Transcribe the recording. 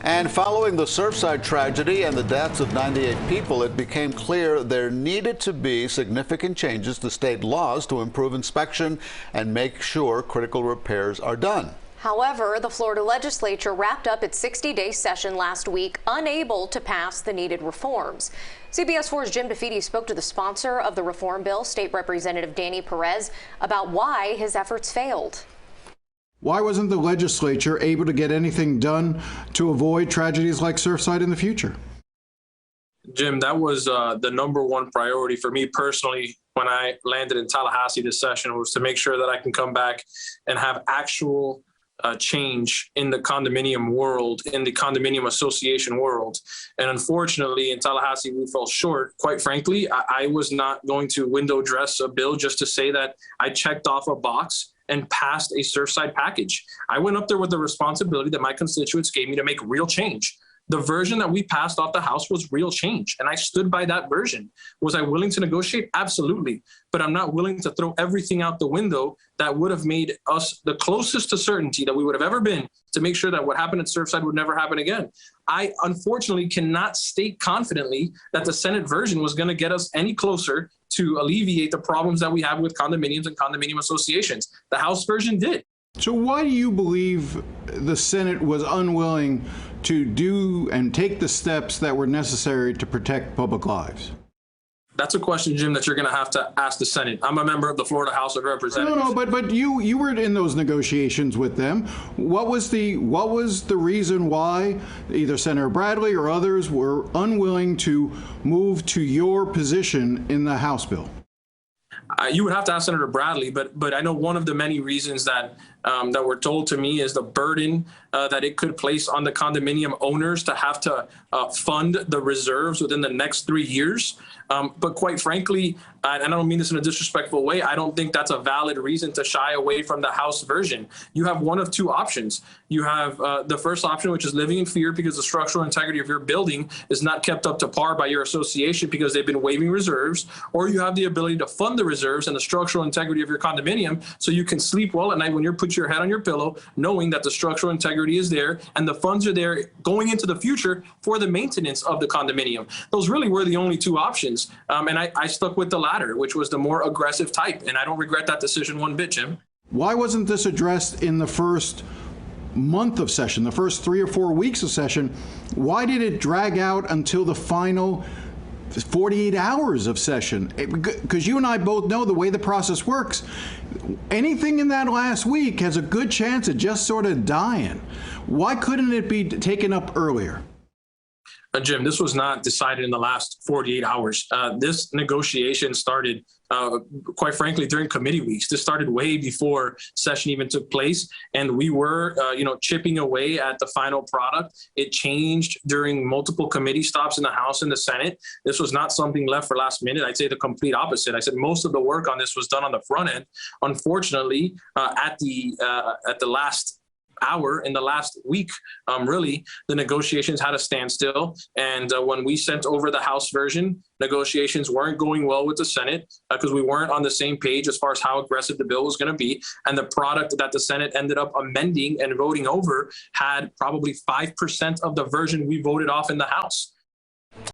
And following the Surfside tragedy and the deaths of 98 people, it became clear there needed to be significant changes to state laws to improve inspection and make sure critical repairs are done. However, the Florida Legislature wrapped up its 60-day session last week, unable to pass the needed reforms. CBS 4's Jim DeFede spoke to the sponsor of the reform bill, State Representative Danny Perez, about why his efforts failed. Why wasn't the legislature able to get anything done to avoid tragedies like Surfside in the future? Jim, that was the #1 priority for me personally when I landed in Tallahassee this session, was to make sure that I can come back and have actual change in the condominium world, in the condominium association world. And unfortunately, in Tallahassee, we fell short. Quite frankly, I was not going to window dress a bill just to say that I checked off a box and passed a Surfside package. I went up there with the responsibility that my constituents gave me to make real change. The version that we passed off the House was real change, and I stood by that version. Was I willing to negotiate? Absolutely. But I'm not willing to throw everything out the window that would have made us the closest to certainty that we would have ever been to make sure that what happened at Surfside would never happen again. I unfortunately cannot state confidently that the Senate version was going to get us any closer to alleviate the problems that we have with condominiums and condominium associations. The House version did. So why do you believe the Senate was unwilling to do and take the steps that were necessary to protect public lives? That's a question, Jim, that you're going to have to ask the Senate. I'm a member of the Florida House of Representatives. No, but you were in those negotiations with them. What was the reason why either Senator Bradley or others were unwilling to move to your position in the House bill? You would have to ask Senator Bradley, but I know one of the many reasons that were told to me is the burden that it could place on the condominium owners to have to fund the reserves within the next 3 years. But quite frankly, and I don't mean this in a disrespectful way, I don't think that's a valid reason to shy away from the House version. You have one of two options. You have the first option, which is living in fear because the structural integrity of your building is not kept up to par by your association because they've been waiving reserves, or you have the ability to fund the reserves and the structural integrity of your condominium so you can sleep well at night when you put your head on your pillow, knowing that the structural integrity is there and the funds are there going into the future for the maintenance of the condominium. Those really were the only two options. And I stuck with the latter, which was the more aggressive type. And I don't regret that decision one bit, Jim. Why wasn't this addressed in the first month of session, the first 3 or 4 weeks of session? Why did it drag out until the final 48 hours of session? Because you and I both know the way the process works. Anything in that last week has a good chance of just sort of dying. Why couldn't it be taken up earlier? Jim, this was not decided in the last 48 hours. This negotiation started, quite frankly, during committee weeks. This started way before session even took place, and we were, chipping away at the final product. It changed during multiple committee stops in the House and the Senate. This was not something left for last minute. I'd say the complete opposite. I said most of the work on this was done on the front end. Unfortunately, at the last hour in the last week, really, the negotiations had a standstill. And when we sent over the House version, negotiations weren't going well with the Senate because we weren't on the same page as far as how aggressive the bill was going to be. And the product that the Senate ended up amending and voting over had probably 5% of the version we voted off in the House.